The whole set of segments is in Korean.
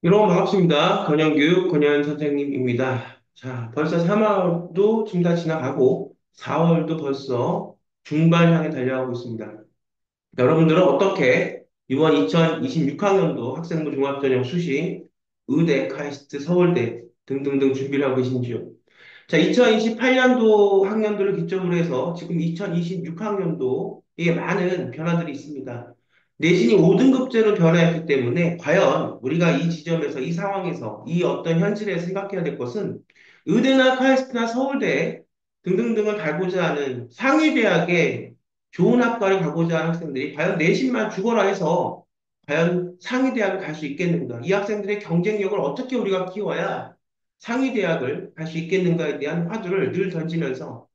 여러분 반갑습니다. 건영교육 건현 선생님입니다. 자, 벌써 3월도 지금 다 지나가고 4월도 벌써 중반 향해 달려가고 있습니다. 여러분들은 어떻게 이번 2026학년도 학생부 종합전형 수시, 의대, 카이스트, 서울대 등등등 준비를 하고 계신지요? 자, 2028년도 학년도를 기점으로 해서 지금 2026학년도에 많은 변화들이 있습니다. 내신이 5등급제로 변화했기 때문에 과연 우리가 이 지점에서, 이 상황에서, 이 어떤 현실에 생각해야 될 것은 의대나 카이스트나 서울대 등등등을 가고자 하는 상위대학에 좋은 학과를 가고자 하는 학생들이 과연 내신만 죽어라 해서 과연 상위대학을 갈 수 있겠는가? 이 학생들의 경쟁력을 어떻게 우리가 키워야 상위 대학을 갈 수 있겠는가에 대한 화두를 늘 던지면서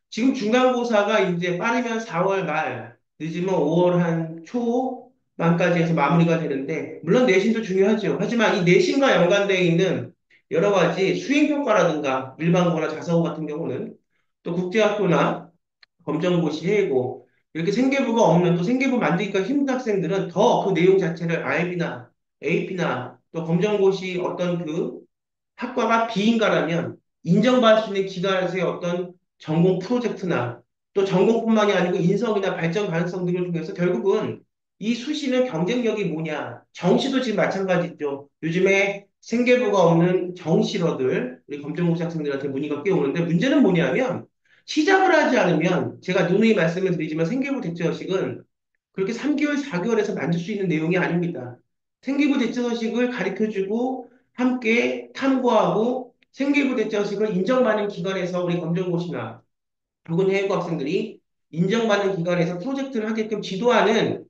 지금 중간고사가 이제 빠르면 4월 말, 늦으면 5월 한 초반까지 해서 마무리가 되는데, 물론 내신도 중요하죠. 하지만 이 내신과 연관되어 있는 여러 가지 수행평가라든가 일반고나 자사고 같은 경우는 또 국제학교나 검정고시, 해고 이렇게 생계부가 없는 또 생계부 만들기가 힘든 학생들은 더 그 내용 자체를 IB나 AP나 또 검정고시 어떤 그 학과가 비인가라면 인정받을 수 있는 기관에서의 어떤 전공 프로젝트나 또 전공뿐만이 아니고 인성이나 발전 가능성 등을 통해서 결국은 이 수시는 경쟁력이 뭐냐. 정시도 지금 마찬가지죠. 요즘에 생계부가 없는 정시러들, 우리 검정고시 학생들한테 문의가 꽤 오는데 문제는 뭐냐면 시작을 하지 않으면 제가 누누이 말씀을 드리지만 생계부 대체서식은 그렇게 3개월, 4개월에서 만들 수 있는 내용이 아닙니다. 생기부 대처서식을 가르쳐주고 함께 탐구하고 생기부 대처서식을 인정받는 기관에서 우리 검정고시나 혹은 해외고 학생들이 인정받는 기관에서 프로젝트를 하게끔 지도하는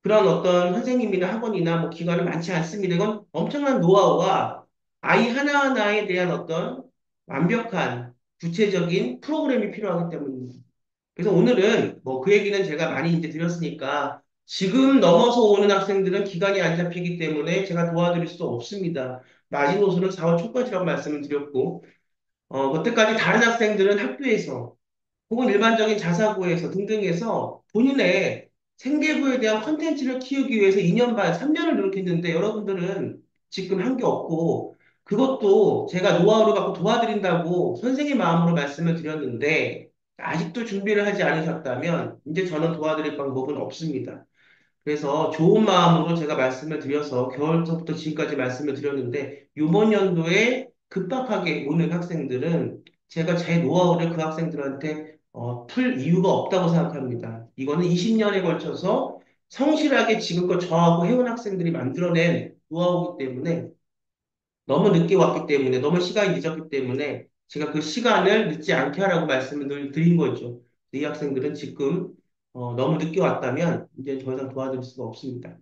그런 어떤 선생님이나 학원이나 뭐 기관은 많지 않습니다. 이건 엄청난 노하우와 아이 하나하나에 대한 어떤 완벽한 구체적인 프로그램이 필요하기 때문입니다. 그래서 오늘은 뭐 그 얘기는 제가 많이 이제 드렸으니까 지금 넘어서 오는 학생들은 기간이 안 잡히기 때문에 제가 도와드릴 수 없습니다. 마지노선은 4월 초까지라고 말씀을 드렸고, 그때까지 다른 학생들은 학교에서 혹은 일반적인 자사고에서 등등해서 본인의 생계부에 대한 컨텐츠를 키우기 위해서 2년 반, 3년을 노력했는데 여러분들은 지금 한 게 없고 그것도 제가 노하우를 갖고 도와드린다고 선생님 마음으로 말씀을 드렸는데 아직도 준비를 하지 않으셨다면 이제 저는 도와드릴 방법은 없습니다. 그래서 좋은 마음으로 제가 말씀을 드려서 겨울서부터 지금까지 말씀을 드렸는데 이번 연도에 급박하게 오는 학생들은 제가 제 노하우를 그 학생들한테 풀 이유가 없다고 생각합니다. 이거는 20년에 걸쳐서 성실하게 지금껏 저하고 해온 학생들이 만들어낸 노하우이기 때문에 너무 늦게 왔기 때문에 너무 시간이 늦었기 때문에 제가 그 시간을 늦지 않게 하라고 말씀을 늘 드린 거죠. 이 학생들은 지금 너무 늦게 왔다면 이제 더 이상 도와드릴 수가 없습니다.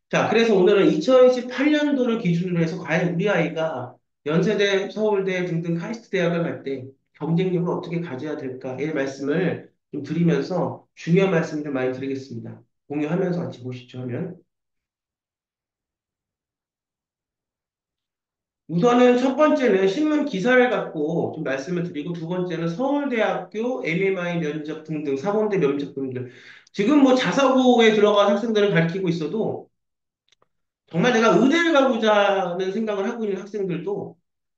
자, 그래서 오늘은 2028년도를 기준으로 해서 과연 우리 아이가 연세대, 서울대 등등 카이스트 대학을 갈 때 경쟁력을 어떻게 가져야 될까의 말씀을 좀 드리면서 중요한 말씀을 많이 드리겠습니다. 공유하면서 같이 보시죠 하면. 우선은 첫 번째는 신문 기사를 갖고 좀 말씀을 드리고 두 번째는 서울대학교 MMI 면접 등등 사범대 면접 등등 지금 뭐 자사고에 들어간 학생들을 가르치고 있어도 정말 내가 의대를 가고자 하는 생각을 하고 있는 학생들도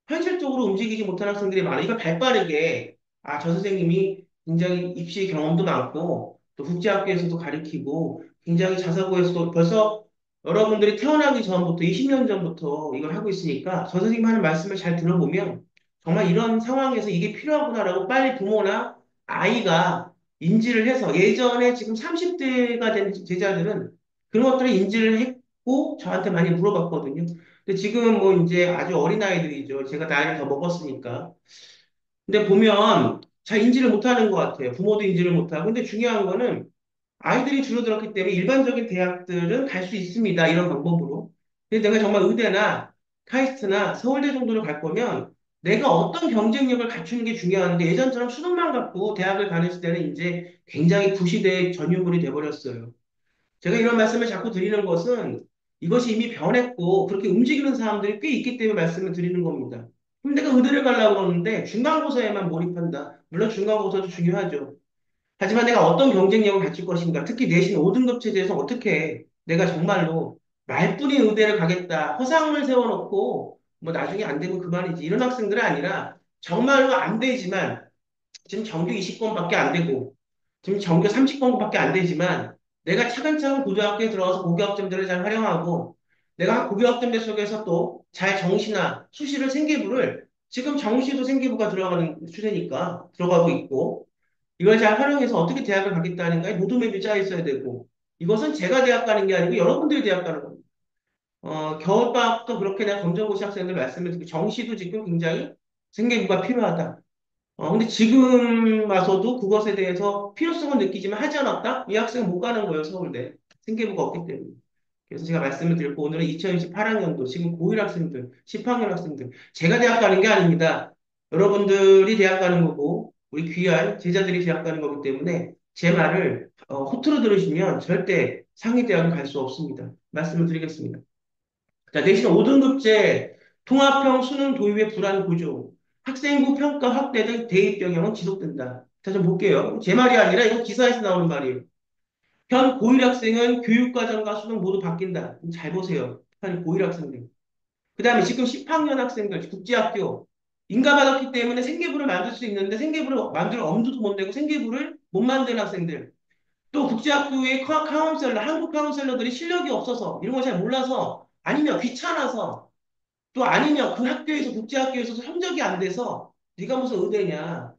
현실적으로 움직이지 못하는 학생들이 많아. 이걸 발빠르게, 아, 저 선생님이 굉장히 입시 경험도 많고, 또 국제학교에서도 가르치고, 굉장히 자사고에서도 벌써 여러분들이 태어나기 전부터, 20년 전부터 이걸 하고 있으니까, 저 선생님 하는 말씀을 잘 들어보면, 정말 이런 상황에서 이게 필요하구나라고 빨리 부모나 아이가 인지를 해서, 예전에 지금 30대가 된 제자들은 그런 것들을 인지를 했고, 저한테 많이 물어봤거든요. 근데 지금 뭐 이제 아주 어린아이들이죠. 제가 나이를 더 먹었으니까. 근데 보면 잘 인지를 못하는 것 같아요. 부모도 인지를 못하고. 근데 중요한 거는 아이들이 줄어들었기 때문에 일반적인 대학들은 갈 수 있습니다. 이런 방법으로. 근데 내가 정말 의대나 카이스트나 서울대 정도를 갈 거면 내가 어떤 경쟁력을 갖추는 게 중요한데 예전처럼 수능만 갖고 대학을 가는 시대는 이제 굉장히 구시대의 전유물이 돼버렸어요. 제가 이런 말씀을 자꾸 드리는 것은 이것이 이미 변했고 그렇게 움직이는 사람들이 꽤 있기 때문에 말씀을 드리는 겁니다. 그럼 내가 의대를 가려고 그러는데 중간고사에만 몰입한다. 물론 중간고사도 중요하죠. 하지만 내가 어떤 경쟁력을 갖출 것인가, 특히 내신 5등급 체제에서 어떻게 내가 정말로 말뿐인 의대를 가겠다. 허상을 세워놓고 뭐 나중에 안 되면 그만이지. 이런 학생들이 아니라 정말로 안 되지만 지금 정규 20권밖에 안 되고 지금 정규 30권밖에 안 되지만 내가 차근차근 고등학교에 들어가서 고교학점들을 잘 활용하고 내가 고교학점들 속에서 또 잘 정시나 수시를 생기부를 지금 정시도 생기부가 들어가는 추세니까 들어가고 있고 이걸 잘 활용해서 어떻게 대학을 가겠다는가에 로드맵이 짜 있어야 되고 이것은 제가 대학 가는 게 아니고 여러분들이 대학 가는 겁니다. 겨울방학도 그렇게 내가 검정고시 학생들 말씀을 드리고 정시도 지금 굉장히 생계부가 필요하다. 근데 지금 와서도 그것에 대해서 필요성을 느끼지만 하지 않았다? 이 학생은 못 가는 거예요, 서울대. 생계부가 없기 때문에. 그래서 제가 말씀을 드렸고, 오늘은 2028학년도, 지금 고1 학생들, 10학년 학생들, 제가 대학 가는 게 아닙니다. 여러분들이 대학 가는 거고, 우리 귀한 제자들이 대학 가는 거기 때문에 제 말을 호투로 들으시면 절대 상위 대학은 갈 수 없습니다. 말씀을 드리겠습니다. 자, 대신 5등급제 통합형 수능 도입의 불안 구조, 학생부 평가 확대 등 대입 경향은 지속된다. 다시 한번 볼게요. 제 말이 아니라 이거 기사에서 나오는 말이에요. 현 고1 학생은 교육과정과 수능 모두 바뀐다. 잘 보세요. 현 고1 학생들. 그 다음에 지금 10학년 학생들, 국제학교. 인가받았기 때문에 생계부를 만들 수 있는데 생계부를 만들 엄두도 못 내고 생계부를 못 만드는 학생들. 또 국제학교의 카운셀러, 한국 카운셀러들이 실력이 없어서 이런 걸 잘 몰라서 아니면 귀찮아서 또 아니면 그 학교에서 국제학교에서도 성적이 안 돼서 네가 무슨 의대냐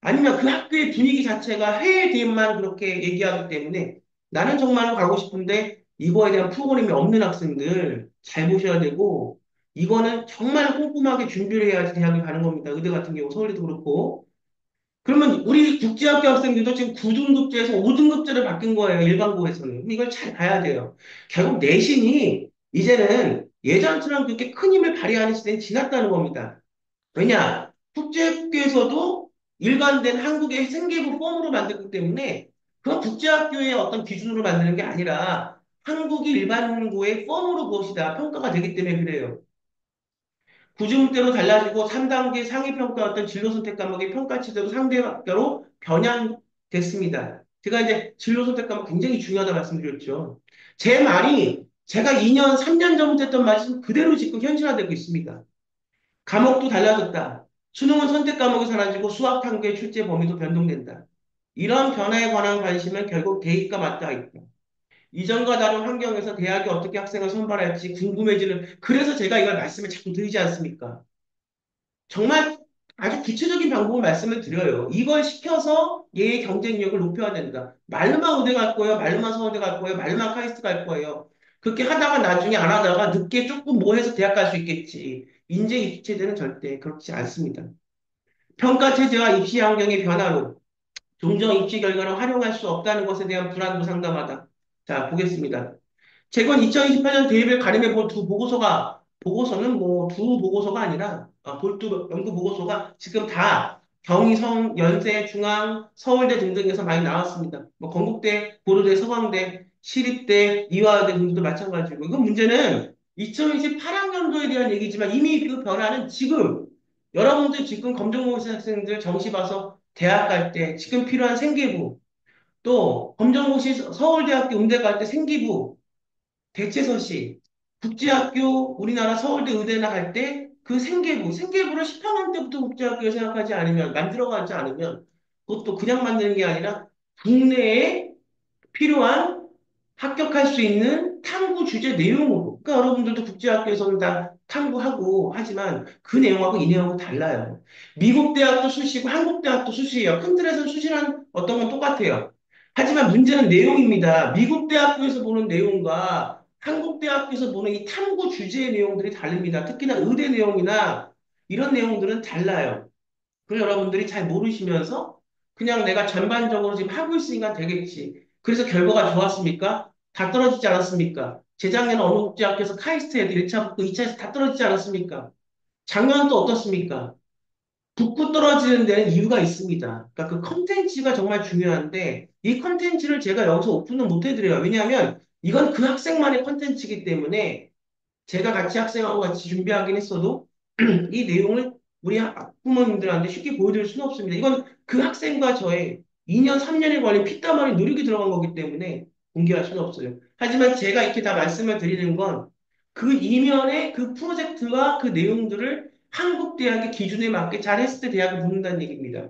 아니면 그 학교의 분위기 자체가 해외 대입만 그렇게 얘기하기 때문에 나는 정말로 가고 싶은데 이거에 대한 프로그램이 없는 학생들 잘 보셔야 되고 이거는 정말 꼼꼼하게 준비를 해야지 대학에 가는 겁니다. 의대 같은 경우 서울대도 그렇고 그러면 우리 국제학교 학생들도 지금 9등급제에서 5등급제를 바뀐 거예요. 일반고에서는. 그럼 이걸 잘 봐야 돼요. 결국 내신이 이제는 예전처럼 그렇게 큰 힘을 발휘하는 시대는 지났다는 겁니다. 왜냐? 국제학교에서도 일관된 한국의 생계부 form으로 만들기 때문에 그건 국제학교의 어떤 기준으로 만드는 게 아니라 한국이 일반고의 form으로 무엇이다 평가가 되기 때문에 그래요. 구중대로 달라지고 3단계 상위 평가였던 진로 선택 과목의 평가 치대로 상대학교로 변형됐습니다. 제가 이제 진로 선택 과목 굉장히 중요하다 말씀드렸죠. 제 말이 제가 2년, 3년 전부터 했던 말씀 그대로 지금 현실화되고 있습니다. 과목도 달라졌다. 수능은 선택 과목이 사라지고 수학 탐구의 출제 범위도 변동된다. 이런 변화에 관한 관심은 결국 대입과 맞닿아 있다. 이전과 다른 환경에서 대학이 어떻게 학생을 선발할지 궁금해지는, 그래서 제가 이걸 말씀을 자꾸 드리지 않습니까? 정말 아주 구체적인 방법을 말씀을 드려요. 이걸 시켜서 얘의 경쟁력을 높여야 된다. 말로만 의대 갈 거예요. 말로만 서울대 갈 거예요. 말로만 카이스트 갈 거예요. 그렇게 하다가 나중에 안 하다가 늦게 조금 뭐 해서 대학 갈 수 있겠지. 인재 입시 체제는 절대 그렇지 않습니다. 평가 체제와 입시 환경의 변화로 종종 입시 결과를 활용할 수 없다는 것에 대한 불안도 상담하다. 자, 보겠습니다. 최근 2028년 대입을 가림해 본 두 보고서가, 보고서는 뭐 두 보고서가 아니라, 볼두 연구 보고서가 지금 다 경희, 연세, 중앙, 서울대 등등에서 많이 나왔습니다. 뭐 건국대, 고려대, 서강대, 시립대, 이화여대 등도 마찬가지고. 이건 문제는 2028학년도에 대한 얘기지만 이미 그 변화는 지금, 여러분들 지금 검정고시 학생들 정시 봐서 대학 갈 때 지금 필요한 생계부, 또 검정고시 서울대학교 음대 갈 때 생기부, 대체서시, 국제학교, 우리나라 서울대 의대나 갈 때 그 생계부를 10학년 때부터 국제학교에 생각하지 않으면, 만들어가지 않으면, 그것도 그냥 만드는 게 아니라 국내에 필요한 합격할 수 있는 탐구 주제 내용으로. 그러니까 여러분들도 국제학교에서는 다 탐구하고 하지만 그 내용하고 이 내용은 달라요. 미국 대학도 수시고 한국 대학도 수시예요. 큰 틀에서는 수시랑 어떤 건 똑같아요. 하지만 문제는 내용입니다. 미국 대학교에서 보는 내용과 한국 대학교에서 보는 이 탐구 주제의 내용들이 다릅니다. 특히나 의대 내용이나 이런 내용들은 달라요. 그걸 여러분들이 잘 모르시면서 그냥 내가 전반적으로 지금 하고 있으니까 되겠지. 그래서 결과가 좋았습니까? 다 떨어지지 않았습니까? 재작년 어느 국제학교에서 카이스트 애들 1차 붙고 2차에서 다 떨어지지 않았습니까? 작년은 또 어떻습니까? 붙고 떨어지는 데는 이유가 있습니다. 그러니까 그 컨텐츠가 정말 중요한데 이 컨텐츠를 제가 여기서 오픈을 못 해드려요. 왜냐하면 이건 그 학생만의 컨텐츠이기 때문에 제가 같이 학생하고 같이 준비하긴 했어도 이 내용을 우리 학부모님들한테 쉽게 보여드릴 수는 없습니다. 이건 그 학생과 저의 2년, 3년에 걸린 피땀 흘린 노력이 들어간 거기 때문에 공개할 수는 없어요. 하지만 제가 이렇게 다 말씀을 드리는 건 그 이면의 그 프로젝트와 그 내용들을 한국 대학의 기준에 맞게 잘했을 때 대학을 붙는다는 얘기입니다.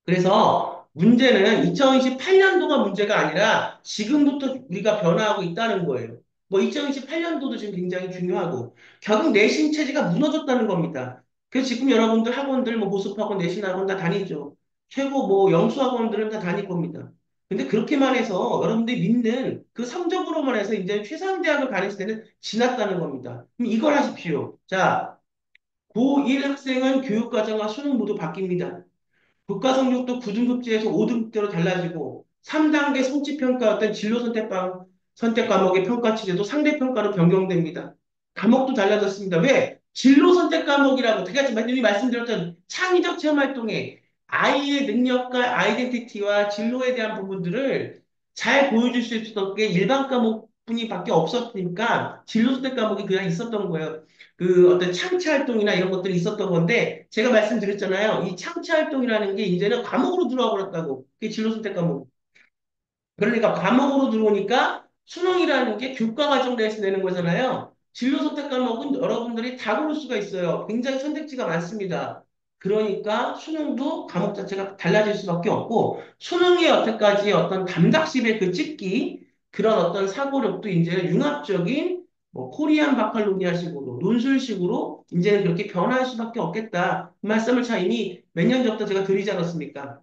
그래서 문제는 2028년도가 문제가 아니라 지금부터 우리가 변화하고 있다는 거예요. 뭐 2028년도도 지금 굉장히 중요하고 결국 내신 체제가 무너졌다는 겁니다. 그래서 지금 여러분들 학원들 뭐 보습학원, 내신학원 다 다니죠. 최고 뭐 영수학원들은 다 다닐 겁니다. 근데 그렇게만 해서 여러분들이 믿는 그 성적으로만 해서 이제 최상 대학을 가는 시대는 지났다는 겁니다. 그럼 이걸 하십시오. 자, 고1 학생은 교육과정과 수능 모두 바뀝니다. 국가 성적도 9등급제에서 5등급제로 달라지고 3단계 성취평가였던 진로 선택 과목의 평가 치제도 상대평가로 변경됩니다. 과목도 달라졌습니다. 왜? 진로 선택 과목이라고 제가 지금 말씀드렸던 창의적 체험 활동에 아이의 능력과 아이덴티티와 진로에 대한 부분들을 잘 보여줄 수 있었던 게 일반 과목뿐이 밖에 없었으니까 진로 선택 과목이 그냥 있었던 거예요. 그 어떤 창치 활동이나 이런 것들이 있었던 건데 제가 말씀드렸잖아요. 이 창치 활동이라는 게 이제는 과목으로 들어와 버렸다고. 그게 진로 선택 과목. 그러니까 과목으로 들어오니까 수능이라는 게 교과 과정 내에서 내는 거잖아요. 진로 선택 과목은 여러분들이 다 고를 수가 있어요. 굉장히 선택지가 많습니다. 그러니까 수능도 과목 자체가 달라질 수밖에 없고 수능의 여태까지 어떤 담닥십의 그 찍기 그런 어떤 사고력도 이제는 융합적인 뭐 코리안 바칼로니아식으로 논술식으로 이제는 그렇게 변화할 수밖에 없겠다. 그 말씀을 참 이미 몇 년 전부터 제가 드리지 않았습니까?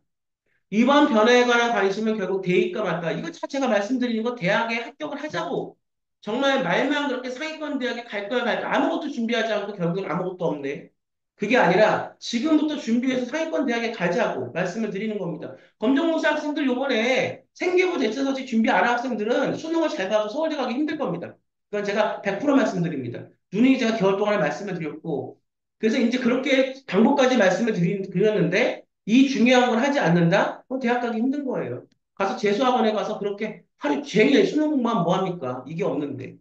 이번 변화에 관한 관심은 결국 대입과 맞다. 이거 제가 말씀드리는 거 대학에 합격을 하자고. 정말 말만 그렇게 상위권 대학에 갈 거야, 갈 거야. 아무것도 준비하지 않고 결국은 아무것도 없네. 그게 아니라 지금부터 준비해서 상위권 대학에 가자고 말씀을 드리는 겁니다. 검정고시 학생들 요번에 생기부 대체서식 준비 안 한 학생들은 수능을 잘 봐서 서울대 가기 힘들 겁니다. 그건 제가 100% 말씀드립니다. 누누이 제가 개월 동안에 말씀을 드렸고, 그래서 이제 그렇게 방법까지 말씀을 드렸는데, 이 중요한 걸 하지 않는다? 그럼 대학 가기 힘든 거예요. 가서 재수학원에 가서 그렇게 하루 종일 수능 공부하면 뭐합니까? 이게 없는데.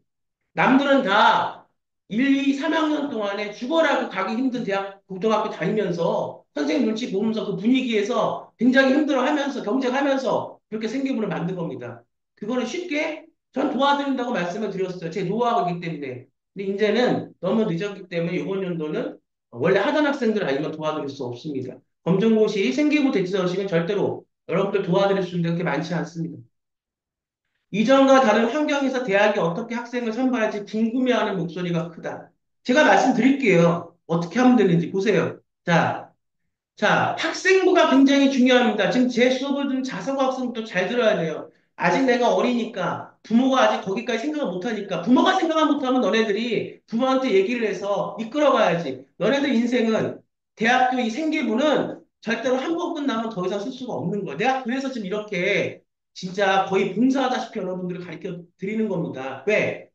남들은 다 1, 2, 3학년 동안에 죽어라고 가기 힘든 대학, 고등학교 다니면서 선생님 눈치 보면서 그 분위기에서 굉장히 힘들어하면서 경쟁하면서 그렇게 생기부를 만든 겁니다. 그거를 쉽게 전 도와드린다고 말씀을 드렸어요. 제 노하우이기 때문에. 근데 이제는 너무 늦었기 때문에 이번 연도는 원래 하던 학생들 아니면 도와드릴 수 없습니다. 검정고시 생기부 대치서식은 절대로 여러분들 도와드릴 수 있는 게 그렇게 많지 않습니다. 이전과 다른 환경에서 대학이 어떻게 학생을 선발할지 궁금해하는 목소리가 크다. 제가 말씀드릴게요. 어떻게 하면 되는지 보세요. 자, 학생부가 굉장히 중요합니다. 지금 제 수업을 듣는 자사고 학생부터 잘 들어야 돼요. 아직 내가 어리니까, 부모가 아직 거기까지 생각을 못하니까, 부모가 생각을 못하면 너네들이 부모한테 얘기를 해서 이끌어가야지. 너네들 인생은 대학교 이 생계부는 절대로 한 번 끝나면 더 이상 쓸 수가 없는 거야. 내가 그래서 지금 이렇게 진짜 거의 봉사하다시피 여러분들을 가르쳐 드리는 겁니다. 왜?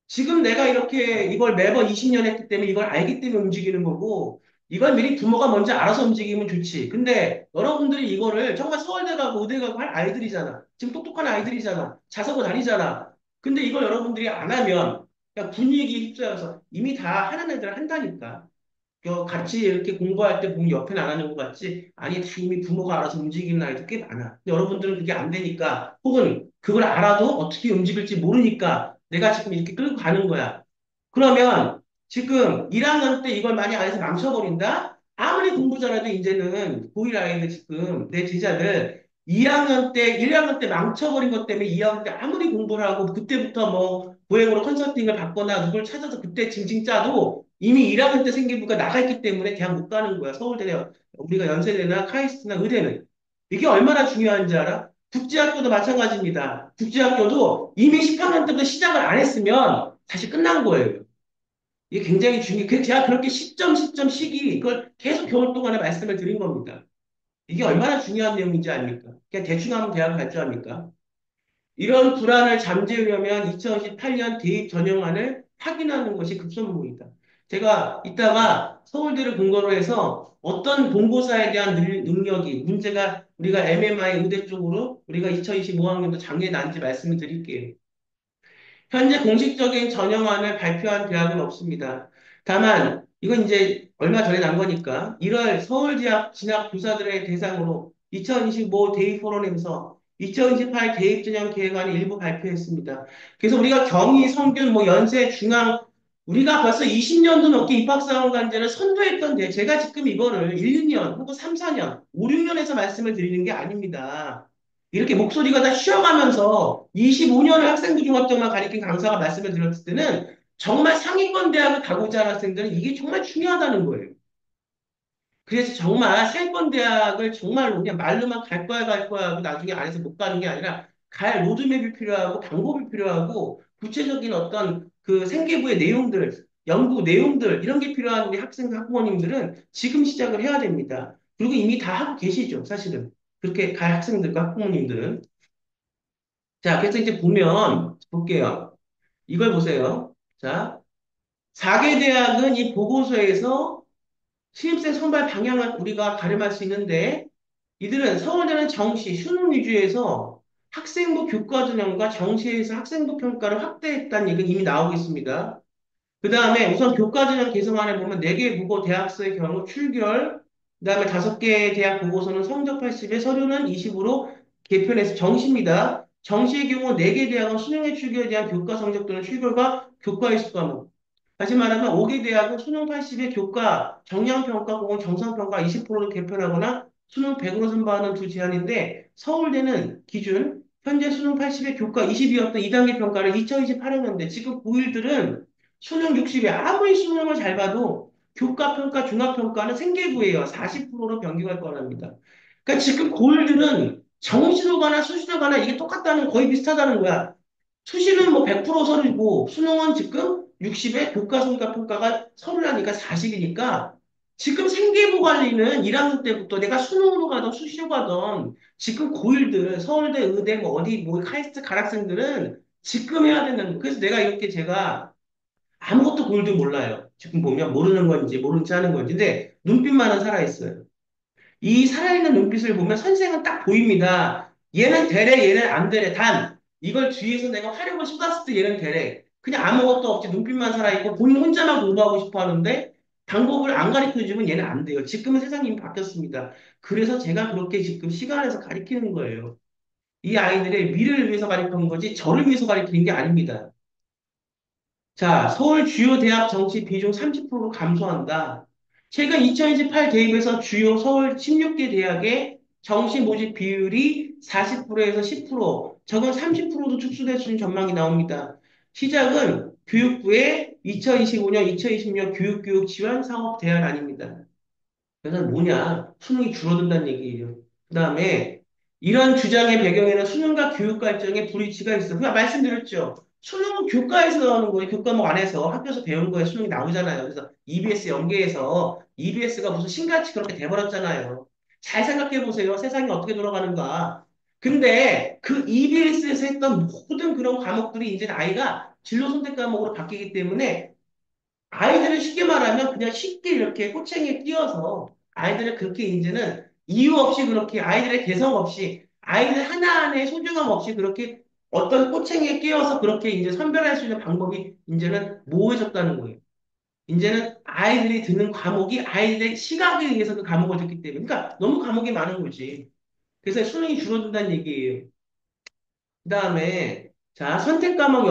지금 내가 이렇게 이걸 매번 20년 했기 때문에 이걸 알기 때문에 움직이는 거고, 이걸 미리 부모가 먼저 알아서 움직이면 좋지. 근데 여러분들이 이거를 정말 서울대 가고 의대 가고 할 아이들이잖아. 지금 똑똑한 아이들이잖아. 자사고 다니잖아. 근데 이걸 여러분들이 안 하면 그냥 분위기 휩싸여서 이미 다 하는 애들 한다니까. 같이 이렇게 공부할 때 보면 옆에 안 하는 것 같지? 아니, 다 이미 부모가 알아서 움직이는 아이들 꽤 많아. 근데 여러분들은 그게 안 되니까, 혹은 그걸 알아도 어떻게 움직일지 모르니까 내가 지금 이렇게 끌고 가는 거야. 그러면 지금 1학년 때 이걸 많이 안 해서 망쳐버린다? 아무리 공부 잘해도 이제는 고1 아이들 지금 내 제자들 2학년 때, 1학년 때 망쳐버린 것 때문에 2학년 때 아무리 공부를 하고 그때부터 뭐 고행으로 컨설팅을 받거나 누굴 찾아서 그때 징징 짜도 이미 1학년 때 생기부가 나가 있기 때문에 대학 못 가는 거야. 서울대, 우리가 연세대나 카이스트나 의대는. 이게 얼마나 중요한지 알아? 국제학교도 마찬가지입니다. 국제학교도 이미 10학년 때부터 시작을 안 했으면 사실 끝난 거예요. 이게 굉장히 중요해. 제가 그렇게 시점 시기, 그걸 계속 겨울 동안에 말씀을 드린 겁니다. 이게 얼마나 중요한 내용인지 아닙니까? 그냥 대충 하면 대학을 갈 줄 압니까? 이런 불안을 잠재우려면 2018년 대입 전형안을 확인하는 것이 급선무입니다. 제가 이따가 서울대를 근거로 해서 어떤 본고사에 대한 능력이, 문제가 우리가 MMI 의대 쪽으로 우리가 2025학년도 작년에 난지 말씀을 드릴게요. 현재 공식적인 전형안을 발표한 대학은 없습니다. 다만, 이건 이제 얼마 전에 난 거니까, 1월 서울대학 진학 교사들의 대상으로 2025 대입 포럼에서 2028 대입전형 계획안을 일부 발표했습니다. 그래서 우리가 경희, 성균, 뭐 연세, 중앙, 우리가 벌써 20년도 넘게 입학사원관제를 선도했던데 제가 지금 이거를 1, 2년 혹은 3, 4년, 5, 6년에서 말씀을 드리는 게 아닙니다. 이렇게 목소리가 다 쉬어가면서 25년을 학생부 중학교만 가리킨 강사가 말씀을 드렸을 때는 정말 상위권 대학을 가고자 하는 학생들은 이게 정말 중요하다는 거예요. 그래서 정말 상위권 대학을 정말로 그냥 말로만 갈 거야 하고 나중에 안에서 못 가는 게 아니라 갈 로드맵이 필요하고 방법이 필요하고 구체적인 어떤 그 생계부의 내용들, 연구 내용들 이런 게 필요한 우리 학생 학부모님들은 지금 시작을 해야 됩니다. 그리고 이미 다 하고 계시죠, 사실은. 그렇게 갈 학생들과 학부모님들은. 자, 그래서 이제 보면 볼게요. 이걸 보세요. 자, 4개 대학은 이 보고서에서 신입생 선발 방향을 우리가 가름할 수 있는데 이들은 서울대는 정시, 수능 위주에서 학생부 교과 전형과 정시에서 학생부 평가를 확대했다는 얘기는 이미 나오고 있습니다. 그 다음에 우선 교과전형 개성안에 보면 4개 국어 대학서의 경우 출결, 그 다음에 5개 대학 보고서는 성적 80에 서류는 20으로 개편해서 정시입니다. 정시의 경우 4개 대학은 수능의 출결에 대한 교과 성적 또는 출결과 교과 이수 과목. 다시 말하면 5개 대학은 수능 80에 교과, 정량평가 혹은 정상평가 20%로 개편하거나 수능 100으로 선발하는 두 제안인데 서울대는 기준 현재 수능 80에 교과 20이었던 2단계 평가를 2028학년대 지금 고1들은 수능 60에 아무리 수능을 잘 봐도 교과평가, 중학평가는 생계부예요. 40%로 변경할 거랍니다. 그러니까 지금 고1들은 정시로 가나 수시로 가나 이게 똑같다는 거의 비슷하다는 거야. 수시는 뭐 100% 서류고 수능은 지금 60에 교과성과 평가가 서류라니까 40이니까 지금 생계부 관리는 1학년 때부터 내가 수능으로 가든 수시로 가든 지금 고1들 서울대, 의대 뭐 어디 뭐 카이스트 가학생들은 지금 해야 되는 그래서 내가 이렇게 제가 아무것도 골도 몰라요. 지금 보면 모르는 건지 모르는 체 하는 건지. 근데 눈빛만은 살아있어요. 이 살아있는 눈빛을 보면 선생은 딱 보입니다. 얘는 되래, 얘는 안 되래. 단, 이걸 뒤에서 내가 화력을 쏟았을 때 얘는 되래. 그냥 아무것도 없이 눈빛만 살아있고 본인 혼자만 공부하고 싶어 하는데 방법을 안 가르쳐 주면 얘는 안 돼요. 지금은 세상이 이미 바뀌었습니다. 그래서 제가 그렇게 지금 시간에서 가르치는 거예요. 이 아이들의 미래를 위해서 가르치는 거지 저를 위해서 가르치는 게 아닙니다. 자, 서울 주요 대학 정시 비중 30%로 감소한다. 최근 2028 대입에서 주요 서울 16개 대학의 정시 모집 비율이 40%에서 10%, 적은 30%도 축소될 수 있는 전망이 나옵니다. 시작은 교육부의 2025년, 2026 교육교육 지원 사업 대안아닙니다. 그래서 뭐냐? 수능이 줄어든다는 얘기예요. 그 다음에 이런 주장의 배경에는 수능과 교육 발전의 불이치가 있어. 그냥 말씀드렸죠. 수능은 교과에서 나오는 거예요. 교과목 안에서 학교에서 배운 거에 수능이 나오잖아요. 그래서 EBS 연계해서 EBS가 무슨 신같이 그렇게 돼버렸잖아요. 잘 생각해 보세요. 세상이 어떻게 돌아가는가. 근데 그 EBS에서 했던 모든 그런 과목들이 이제 아이가 진로 선택 과목으로 바뀌기 때문에 아이들은 쉽게 말하면 그냥 쉽게 이렇게 꼬챙이에 끼어서 아이들은 그렇게 이제는 이유 없이 그렇게 아이들의 개성 없이 아이들 하나하나의 소중함 없이 그렇게 어떤 꼬챙이에 끼어서 그렇게 이제 선별할 수 있는 방법이 이제는 모호해졌다는 거예요. 이제는 아이들이 듣는 과목이 아이들의 시각에 의해서 그 과목을 듣기 때문에 그러니까 너무 과목이 많은 거지. 그래서 수능이 줄어든다는 얘기예요. 그다음에 자 선택 과목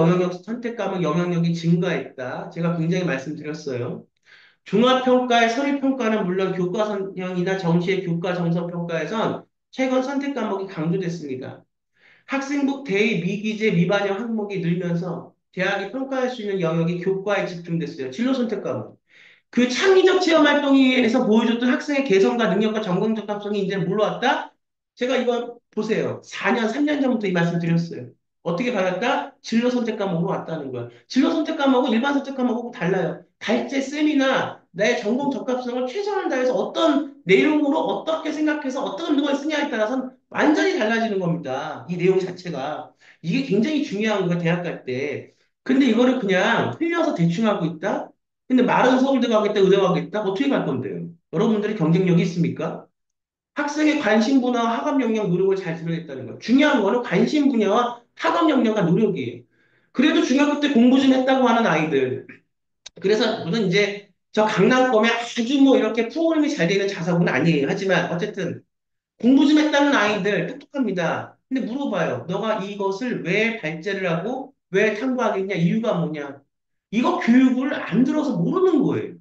영향력이 증가했다. 제가 굉장히 말씀드렸어요. 종합평가의 서류평가는 물론 교과선형이나 정시의 교과 정성평가에선 최근 선택 과목이 강조됐습니다. 학생부 대의 미기재 미반영 항목이 늘면서 대학이 평가할 수 있는 영역이 교과에 집중됐어요. 진로 선택 과목. 그 창의적 체험 활동에서 보여줬던 학생의 개성과 능력과 전공 적합성이 이제 물러왔다? 제가 이거 보세요. 4년, 3년 전부터 이 말씀 드렸어요. 어떻게 받았다? 진로 선택 과목으로 왔다는 거야. 진로 선택 과목은 일반 선택 과목하고 달라요. 갈제 쌤이나 나의 전공 적합성을 최선을 다해서 어떤 내용으로 어떻게 생각해서 어떤 능력을 쓰냐에 따라서 완전히 달라지는 겁니다. 이 내용 자체가. 이게 굉장히 중요한 거예요, 대학 갈 때. 근데 이거를 그냥 흘려서 대충 하고 있다? 근데 말은 서울대 가겠다, 의대 가겠다? 어떻게 갈 건데요? 여러분들이 경쟁력이 있습니까? 학생의 관심 분야와 학업 역량 노력을 잘 드러냈다는 거예요. 중요한 거는 관심 분야와 학업 역량과 노력이에요. 그래도 중학교 때 공부 좀 했다고 하는 아이들. 그래서 물론 이제 저 강남권에 아주 뭐 이렇게 프로그램이 잘 되는 자사고는 아니에요. 하지만 어쨌든 공부 좀 했다는 아이들 똑똑합니다. 근데 물어봐요. 너가 이것을 왜 발제를 하고 왜 탐구하겠냐? 이유가 뭐냐? 이거 교육을 안 들어서 모르는 거예요.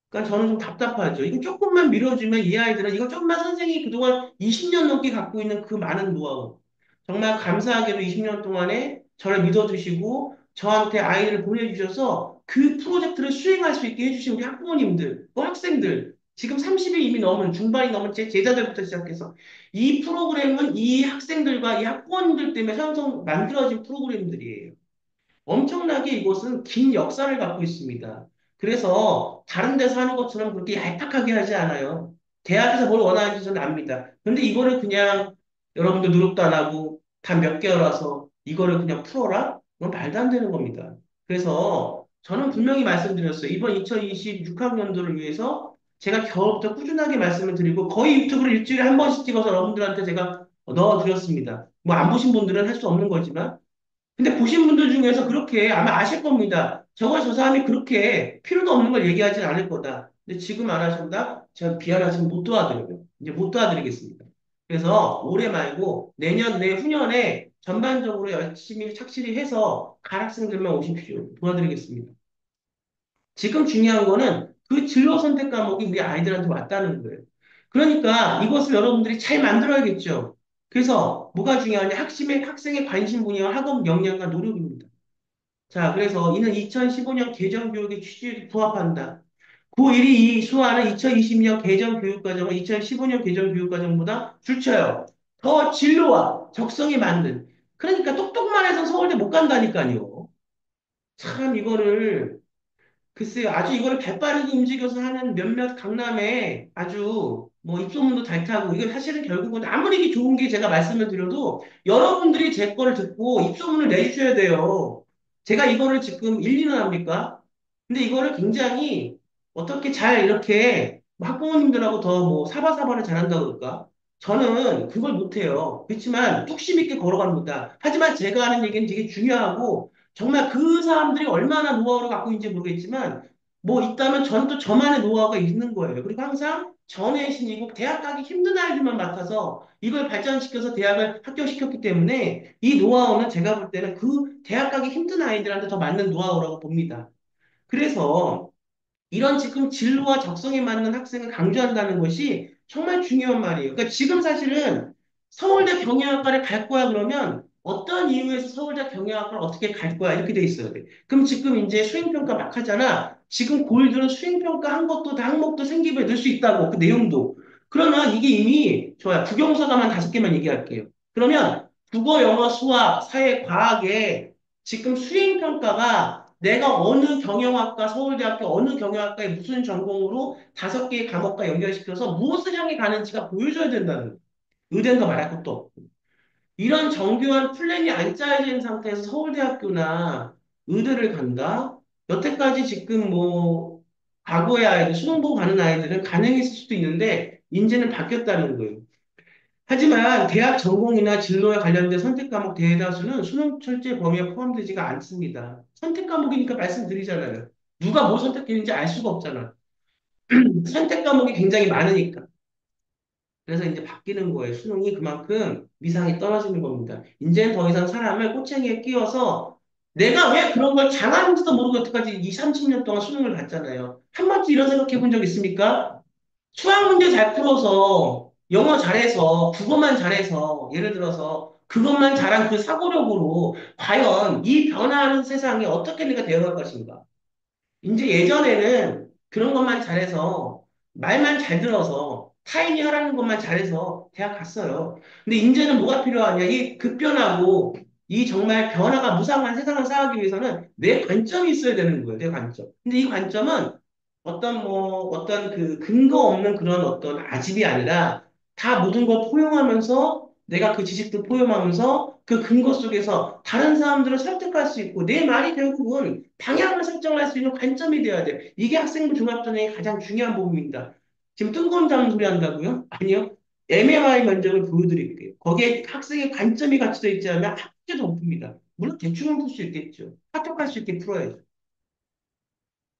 그러니까 저는 좀 답답하죠. 이거 조금만 밀어주면 이 아이들은 이거 조금만 선생님이 그동안 20년 넘게 갖고 있는 그 많은 노하우. 정말 감사하게도 20년 동안에 저를 믿어주시고 저한테 아이들을 보내주셔서 그 프로젝트를 수행할 수 있게 해주신 우리 학부모님들, 또 학생들, 지금 30이 이미 넘은 중반이 넘은 제 제자들부터 시작해서 이 프로그램은 이 학생들과 이 학부모님들 때문에 만들어진 프로그램들이에요. 엄청나게 이곳은 긴 역사를 갖고 있습니다. 그래서 다른 데서 하는 것처럼 그렇게 얄팍하게 하지 않아요. 대학에서 뭘 원하는지 저는 압니다. 근데 이거를 그냥 여러분들 노력도 안 하고 단 몇 개월 와서 이거를 그냥 풀어라? 그건 말도 안 되는 겁니다. 그래서 저는 분명히 말씀드렸어요. 이번 2026학년도를 위해서 제가 겨울부터 꾸준하게 말씀을 드리고 거의 유튜브를 일주일에 한 번씩 찍어서 여러분들한테 제가 넣어드렸습니다. 뭐 안 보신 분들은 할 수 없는 거지만 근데 보신 분들 중에서 그렇게 아마 아실 겁니다. 저 사람이 그렇게 필요도 없는 걸 얘기하진 않을 거다. 근데 지금 안 하신다? 제가 미안하지만 못 도와드려요. 이제 못 도와드리겠습니다. 그래서 올해 말고 내년, 내후년에 전반적으로 열심히 착실히 해서 가락생들만 오십시오. 도와드리겠습니다. 지금 중요한 거는 그 진로 선택 과목이 우리 아이들한테 왔다는 거예요. 그러니까 이것을 여러분들이 잘 만들어야겠죠. 그래서 뭐가 중요하냐? 학생의 관심 분야와 학업 역량과 노력입니다. 자, 그래서 이는 2015년 개정교육의 취지에 부합한다. 고1이 이 수화는 2020년 개정교육과정은 2015년 개정교육과정보다 줄쳐요. 더 진로와 적성에 맞는. 그러니까 똑똑만 해서 서울대 못 간다니까요. 참 이거를 글쎄요, 아주 이거를 발빠르게 움직여서 하는 몇몇 강남에 아주 뭐 입소문도 잘 타고, 이게 사실은 결국은 아무리 이게 좋은 게 제가 말씀을 드려도 여러분들이 제 거를 듣고 입소문을 내주셔야 돼요. 제가 이거를 지금 1, 2년 합니까? 근데 이거를 굉장히 어떻게 잘 이렇게 뭐 학부모님들하고 더 뭐 사바사바를 잘한다 그럴까? 저는 그걸 못해요. 그렇지만 뚝심 있게 걸어갑니다. 하지만 제가 하는 얘기는 되게 중요하고 정말 그 사람들이 얼마나 노하우를 갖고 있는지 모르겠지만, 뭐 있다면 저는 또 저만의 노하우가 있는 거예요. 그리고 항상 전외신이고 대학 가기 힘든 아이들만 맡아서 이걸 발전시켜서 대학을 합격시켰기 때문에 이 노하우는 제가 볼 때는 그 대학 가기 힘든 아이들한테 더 맞는 노하우라고 봅니다. 그래서 이런 지금 진로와 적성에 맞는 학생을 강조한다는 것이 정말 중요한 말이에요. 그러니까 지금 사실은 서울대 경영학과를 갈 거야 그러면 어떤 이유에서 서울대 경영학과를 어떻게 갈 거야 이렇게 돼 있어야 돼. 그럼 지금 이제 수행평가 막 하잖아. 지금 고1들은 수행평가 한 것도 다 항목도 생기부에 넣을 수 있다고 그 내용도. 그러면 이게 이미 좋아요. 국영수가만 5개만 얘기할게요. 그러면 국어, 영어, 수학, 사회, 과학에 지금 수행평가가 내가 어느 경영학과, 서울대학교 어느 경영학과에 무슨 전공으로 5개의 과목과 연결시켜서 무엇을 향해 가는지가 보여줘야 된다는 거예요. 의대는 더 말할 것도 없고. 이런 정교한 플랜이 안 짜여진 상태에서 서울대학교나 의대를 간다? 여태까지 지금 뭐, 과거의 아이들, 수능 보고 가는 아이들은 가능했을 수도 있는데, 이제는 바뀌었다는 거예요. 하지만 대학 전공이나 진로에 관련된 선택 과목 대다수는 수능 철제 범위에 포함되지가 않습니다. 선택 과목이니까 말씀드리잖아요. 누가 뭘 선택했는지 알 수가 없잖아. 선택 과목이 굉장히 많으니까. 그래서 이제 바뀌는 거예요. 수능이 그만큼 위상이 떨어지는 겁니다. 이제는 더 이상 사람을 꼬챙이에 끼워서 내가 왜 그런 걸 잘하는지도 모르고 여태까지 2, 30년 동안 수능을 봤잖아요. 한 번쯤 이런 생각해 본 적 있습니까? 수학 문제 잘 풀어서 영어 잘해서 국어만 잘해서 예를 들어서 그것만 잘한 그 사고력으로 과연 이 변화하는 세상에 어떻게 내가 대응할 것인가? 이제 예전에는 그런 것만 잘해서 말만 잘 들어서 타인이 하라는 것만 잘해서 대학 갔어요. 근데 이제는 뭐가 필요하냐? 이 급변하고 이 정말 변화가 무상한 세상을 살아가기 위해서는 내 관점이 있어야 되는 거예요. 내 관점. 근데 이 관점은 어떤 그 근거 없는 그런 어떤 아집이 아니라 다 모든 걸 포용하면서 내가 그 지식도 포용하면서 그 근거 속에서 다른 사람들을 설득할 수 있고 내 말이 결국은 방향을 설정할 수 있는 관점이 돼야 돼. 이게 학생부 종합전형의 가장 중요한 부분입니다. 지금 뜬금 잡는 소리 한다고요? 아니요. MMI 면접을 보여드릴게요. 거기에 학생의 관점이 갖춰져 있지 않으면 학교도 못 풉니다. 물론 대충은 풀 수 있겠죠. 합격할 수 있게 풀어야죠.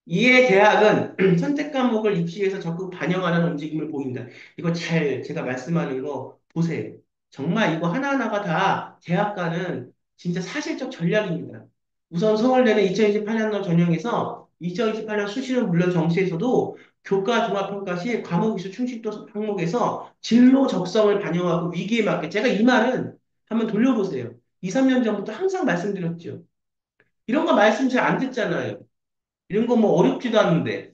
이에 대학은 선택 과목을 입시에서 적극 반영하는 움직임을 보인다. 이거 잘 제가 말씀하는 거 보세요. 정말 이거 하나하나가 다 대학가는 진짜 사실적 전략입니다. 우선 서울대는 2028년도 전형에서 2028년 수시는 물론 정시에서도 교과 종합평가 시 과목이수 충실도 항목에서 진로 적성을 반영하고 위기에 맞게 제가 이 말은 한번 돌려보세요. 2, 3년 전부터 항상 말씀드렸죠. 이런 거 말씀 잘 안 듣잖아요. 이런 거 뭐 어렵지도 않은데.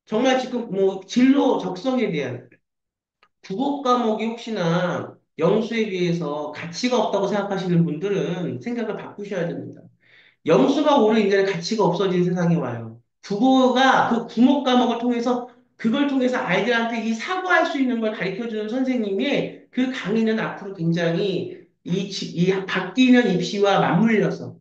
정말 지금 뭐 진로 적성에 대한 국어 과목이 혹시나 영수에 비해서 가치가 없다고 생각하시는 분들은 생각을 바꾸셔야 됩니다. 영수가 오는 이제는 가치가 없어진 세상이 와요. 국어가 그 국어 과목을 통해서 그걸 통해서 아이들한테 이 사고할 수 있는 걸 가르쳐 주는 선생님이 그 강의는 앞으로 굉장히 이 바뀌는 입시와 맞물려서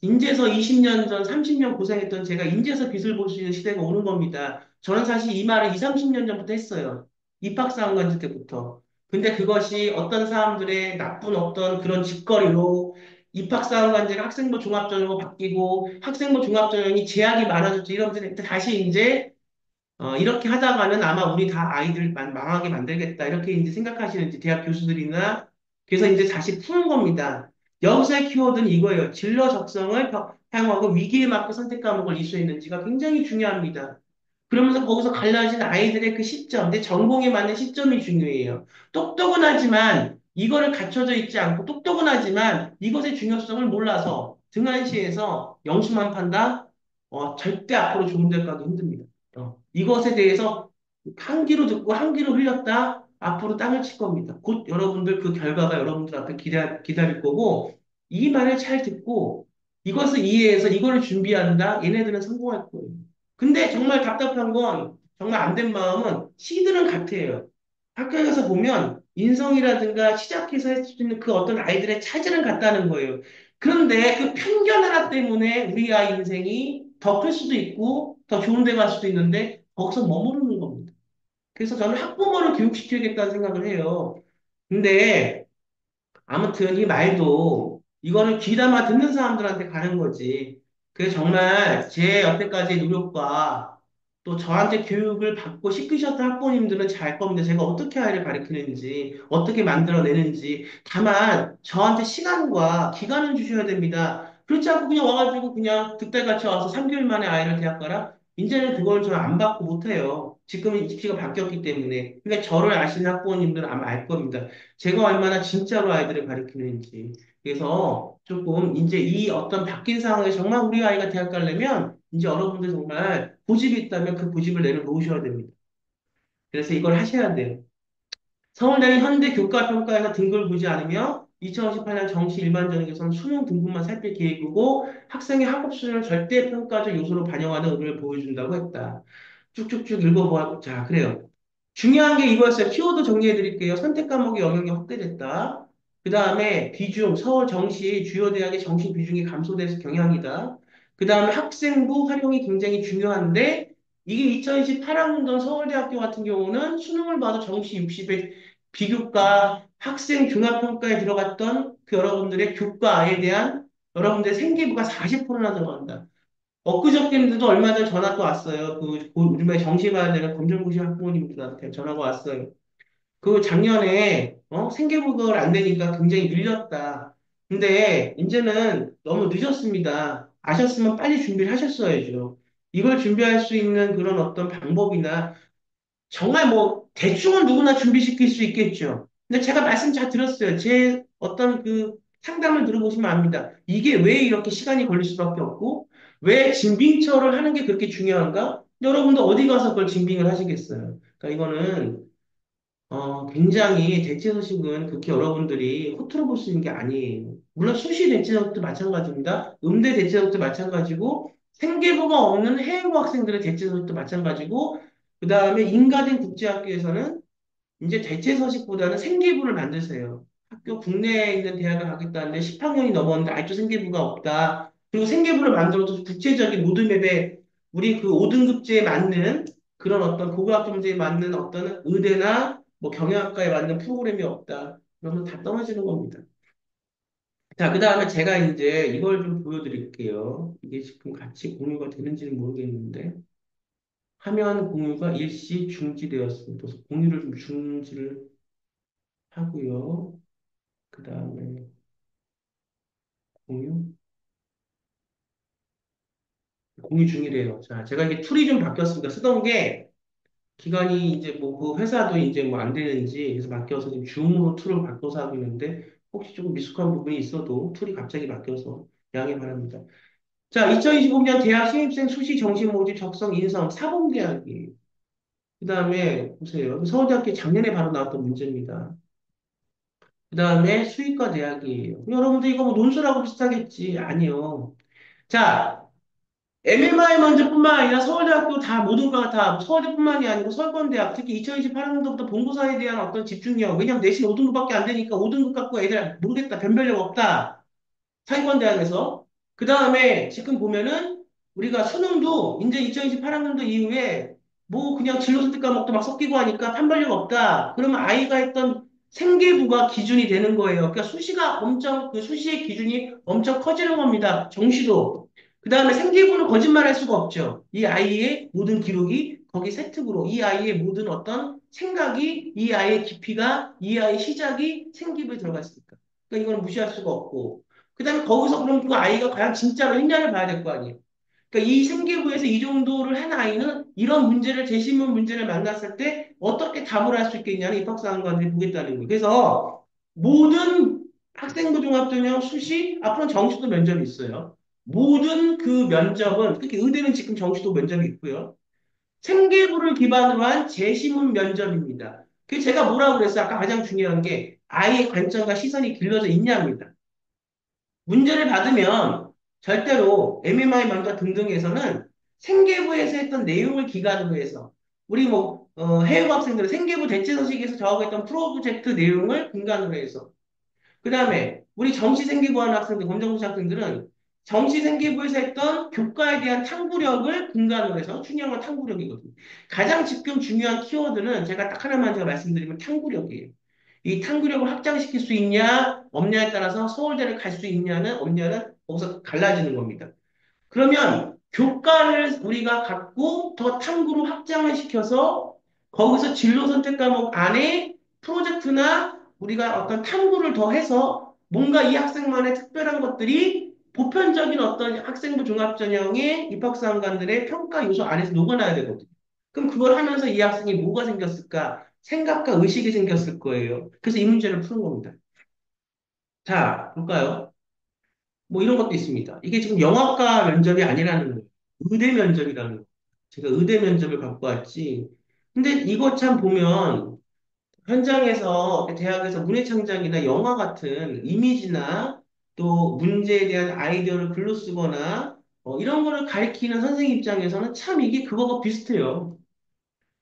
인제서 20년 전, 30년 고생했던 제가 인제서 빛을 볼 수 있는 시대가 오는 겁니다. 저는 사실 이 말을 2, 30년 전부터 했어요. 입학사항관제 때부터. 근데 그것이 어떤 사람들의 나쁜 어떤 그런 짓거리로 입학사항관제가 학생부 종합전형으로 바뀌고 학생부 종합전형이 제약이 많아졌죠. 이러면서 다시 이제 이렇게 하다가는 아마 우리 다 아이들 망하게 만들겠다. 이렇게 이제 생각하시는지 대학 교수들이나 그래서 이제 다시 푸는 겁니다. 여기서의 키워드는 이거예요. 진로 적성을 사용하고 위기에 맞게 선택 과목을 이수했는지가 굉장히 중요합니다. 그러면서 거기서 갈라진 아이들의 그 시점, 내 전공에 맞는 시점이 중요해요. 똑똑은 하지만 이거를 갖춰져 있지 않고 똑똑은 하지만 이것의 중요성을 몰라서 등한시해서 영수만 판다? 절대 앞으로 좋은 데 가기 힘듭니다. 이것에 대해서 한 귀로 듣고 한 귀로 흘렸다 앞으로 땅을 칠 겁니다. 곧 여러분들 그 결과가 여러분들 앞에 기다릴 거고 이 말을 잘 듣고 이것을 이해해서 이거를 준비한다. 얘네들은 성공할 거예요. 근데 정말 답답한 건 정말 안 된 마음은 시들은 같아요. 학교에 가서 보면 인성이라든가 시작해서 할 수 있는 그 어떤 아이들의 차질은 같다는 거예요. 그런데 그 편견 하나 때문에 우리 아이 인생이 더 클 수도 있고 더 좋은 데 갈 수도 있는데 거기서 머무르는 겁니다. 그래서 저는 학부모를 교육시켜야겠다는 생각을 해요. 근데 아무튼 이 말도 이거는 귀담아 듣는 사람들한테 가는 거지. 그래서 정말 제 여태까지 노력과 또 저한테 교육을 받고 시키셨던 학부모님들은 잘 알 겁니다. 제가 어떻게 아이를 가르치는지, 어떻게 만들어내는지. 다만 저한테 시간과 기간을 주셔야 됩니다. 그렇지 않고 그냥 와가지고 그냥 득달같이 와서 3개월 만에 아이를 대학 가라? 이제는 그걸 저는 안 받고 못해요. 지금은 입시가 바뀌었기 때문에. 그러니까 저를 아시는 학부모님들은 아마 알 겁니다. 제가 얼마나 진짜로 아이들을 가르치는지. 그래서 조금 이제 이 어떤 바뀐 상황에 정말 우리 아이가 대학 가려면 이제 여러분들 정말 고집이 있다면 그 고집을 내려놓으셔야 됩니다. 그래서 이걸 하셔야 돼요. 서울대는 현대 교과평가에서 등급을 보지 않으며 2018년 정시 일반 전형에서는 수능 등급만 살필 계획이고 학생의 학업 수준을 절대 평가적 요소로 반영하는 의도를 보여준다고 했다. 쭉쭉쭉 읽어보아. 자, 그래요. 중요한 게 이거였어요. 키워드 정리해 드릴게요. 선택 과목의 영역이 확대됐다. 그 다음에 비중, 서울 정시 주요 대학의 정시 비중이 감소돼서 경향이다. 그 다음에 학생부 활용이 굉장히 중요한데 이게 2028학년도 서울대학교 같은 경우는 수능을 봐도 정시 60에 비교과 학생 종합평가에 들어갔던 그 여러분들의 교과에 대한 여러분들의 생기부가 40%나 들어간다. 엊그저께인데도 얼마 전 전화가 왔어요. 요즘에 정시 봐야 되는 검정고시 학부모님들한테 전화가 왔어요. 그 작년에 생계부가 안 되니까 굉장히 밀렸다. 근데 이제는 너무 늦었습니다. 아셨으면 빨리 준비를 하셨어야죠. 이걸 준비할 수 있는 그런 어떤 방법이나 정말 뭐 대충은 누구나 준비시킬 수 있겠죠. 근데 제가 말씀 잘 들었어요. 제 어떤 그 상담을 들어보시면 압니다. 이게 왜 이렇게 시간이 걸릴 수밖에 없고 왜 진빙처를 하는 게 그렇게 중요한가? 여러분도 어디 가서 그걸 진빙을 하시겠어요. 그러니까 이거는 굉장히 대체 소식은 그렇게 여러분들이 허투루 볼 수 있는 게 아니에요. 물론 수시 대체적도 마찬가지입니다. 음대 대체적도 마찬가지고 생계부가 없는 해외고 학생들의 대체적도 마찬가지고 그 다음에 인가된 국제학교에서는 이제 대체 서식보다는 생계부를 만드세요. 학교 국내에 있는 대학을 가겠다는데 10학년이 넘었는데 아직도 생계부가 없다. 그리고 생계부를 만들어도 국제적인 로드맵에 우리 그 5등급제에 맞는 그런 어떤 고교학점제에 맞는 어떤 의대나 뭐 경영학과에 맞는 프로그램이 없다. 그러면 다 떨어지는 겁니다. 자, 그 다음에 제가 이제 이걸 좀 보여드릴게요. 이게 지금 같이 공유가 되는지는 모르겠는데. 화면 공유가 일시 중지되었습니다. 그래서 공유를 좀 중지를 하고요. 그 다음에 공유, 공유 중이래요. 자, 제가 이게 툴이 좀 바뀌었습니다. 쓰던 게 기간이 이제 뭐 그 회사도 이제 뭐 안 되는지 그래서 바뀌어서 지금 줌으로 툴을 바꿔서 하고 있는데 혹시 조금 미숙한 부분이 있어도 툴이 갑자기 바뀌어서 양해 바랍니다. 자, 2025년 대학 신입생 수시 정시 모집 적성 인성 사범대학이에요. 그 다음에 보세요. 서울대학교 작년에 바로 나왔던 문제입니다. 그 다음에 수의과 대학이에요. 여러분들 이거 뭐 논술하고 비슷하겠지? 아니요. 자, MMI 먼저뿐만 아니라 서울대학교 다 모든 과다 서울대뿐만이 아니고 서울권대학 특히 2028학년도부터 본고사에 대한 어떤 집중력 왜냐면 내신 5등급밖에 안 되니까 5등급 갖고 애들 모르겠다 변별력 없다 상위권대학에서 그 다음에 지금 보면은 우리가 수능도 이제 2028학년도 이후에 뭐 그냥 진로 선택 과목도 막 섞이고 하니까 판별력 없다 그러면 아이가 했던 생계부가 기준이 되는 거예요. 그러니까 수시가 엄청 그 수시의 기준이 엄청 커지는 겁니다. 정시도 그 다음에 생기부는 거짓말할 수가 없죠. 이 아이의 모든 기록이 거기 세특으로 이 아이의 모든 어떤 생각이 이 아이의 깊이가 이 아이의 시작이 생기부에 들어가 있으니까. 그러니까 이거는 무시할 수가 없고. 그 다음에 거기서 그럼 그 아이가 과연 진짜로 했냐를 봐야 될 거 아니에요. 그러니까 이 생기부에서 이 정도를 한 아이는 이런 문제를 재신문 문제를 만났을 때 어떻게 답을 할 수 있겠냐는 입학사항관들이 보겠다는 거예요. 그래서 모든 학생부 종합전형 수시 앞으로는 정시도 면접이 있어요. 모든 그 면접은 특히 의대는 지금 정시도 면접이 있고요. 생계부를 기반으로 한 재시문 면접입니다. 그 제가 뭐라고 그랬어요? 아까 가장 중요한 게 아이의 관점과 시선이 길러져 있냐입니다. 문제를 받으면 절대로 MMI 만과 등등에서는 생계부에서 했던 내용을 기반으로 해서 우리 뭐 해외 학생들은 생계부 대체 서식에서 저하고 했던 프로젝트 내용을 근간으로 해서 그 다음에 우리 정시생계부하는 학생들, 검정고시 학생들은 정시생계부에서 했던 교과에 대한 탐구력을 근간으로 해서 중요한 건 탐구력이거든요. 가장 지금 중요한 키워드는 제가 딱 하나만 제가 말씀드리면 탐구력이에요. 이 탐구력을 확장시킬 수 있냐, 없냐에 따라서 서울대를 갈 수 있냐는, 없냐는 거기서 갈라지는 겁니다. 그러면 교과를 우리가 갖고 더 탐구로 확장을 시켜서 거기서 진로 선택 과목 안에 프로젝트나 우리가 어떤 탐구를 더 해서 뭔가 이 학생만의 특별한 것들이 보편적인 어떤 학생부 종합전형의 입학사항관들의 평가 요소 안에서 녹아나야 되거든요. 그럼 그걸 하면서 이 학생이 뭐가 생겼을까? 생각과 의식이 생겼을 거예요. 그래서 이 문제를 푸는 겁니다. 자, 볼까요? 뭐 이런 것도 있습니다. 이게 지금 영화과 면접이 아니라는 거예요. 의대 면접이라는 거예요. 제가 의대 면접을 갖고 왔지. 근데 이거 참 보면 현장에서 대학에서 문해창작이나 영화 같은 이미지나 또 문제에 대한 아이디어를 글로 쓰거나 이런 거를 가리키는 선생님 입장에서는 참 이게 그거가 비슷해요.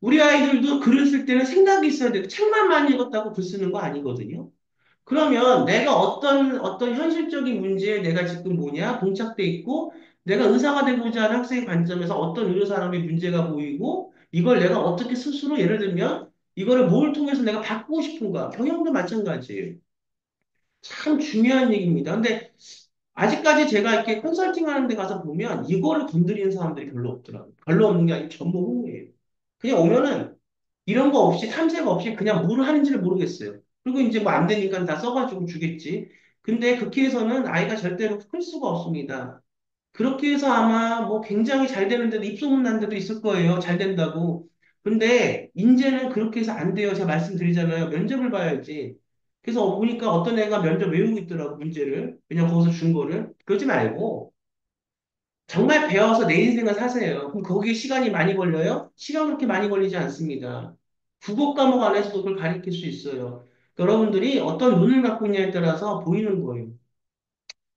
우리 아이들도 글을 쓸 때는 생각이 있어야 되고 책만 많이 읽었다고 글 쓰는 거 아니거든요. 그러면 내가 어떤 현실적인 문제에 내가 지금 뭐냐, 봉착돼 있고, 내가 의사가 되고자 하는 학생의 관점에서 어떤 의료산업의 문제가 보이고, 이걸 내가 어떻게 스스로, 예를 들면, 이거를 뭘 통해서 내가 바꾸고 싶은가. 경영도 마찬가지예요. 참 중요한 얘기입니다. 근데 아직까지 제가 이렇게 컨설팅 하는 데 가서 보면 이거를 건드리는 사람들이 별로 없더라고요. 별로 없는 게 아니고 전부 홍보예요. 그냥 오면은 이런 거 없이 탐색 없이 그냥 뭘 하는지를 모르겠어요. 그리고 이제 뭐 안 되니까 다 써가지고 주겠지. 근데 그렇게 해서는 아이가 절대로 클 수가 없습니다. 그렇게 해서 아마 뭐 굉장히 잘 되는 데도 입소문 난 데도 있을 거예요. 잘 된다고. 근데 인제는 그렇게 해서 안 돼요. 제가 말씀드리잖아요. 면접을 봐야지. 그래서 보니까 어떤 애가 면접 외우고 있더라고, 문제를. 그냥 거기서 준 거를. 그러지 말고 정말 배워서 내 인생을 사세요. 그럼 거기에 시간이 많이 걸려요? 시간 그렇게 많이 걸리지 않습니다. 국어 과목 안에서도 그걸 가르칠 수 있어요. 여러분들이 어떤 눈을 갖고 있냐에 따라서 보이는 거예요.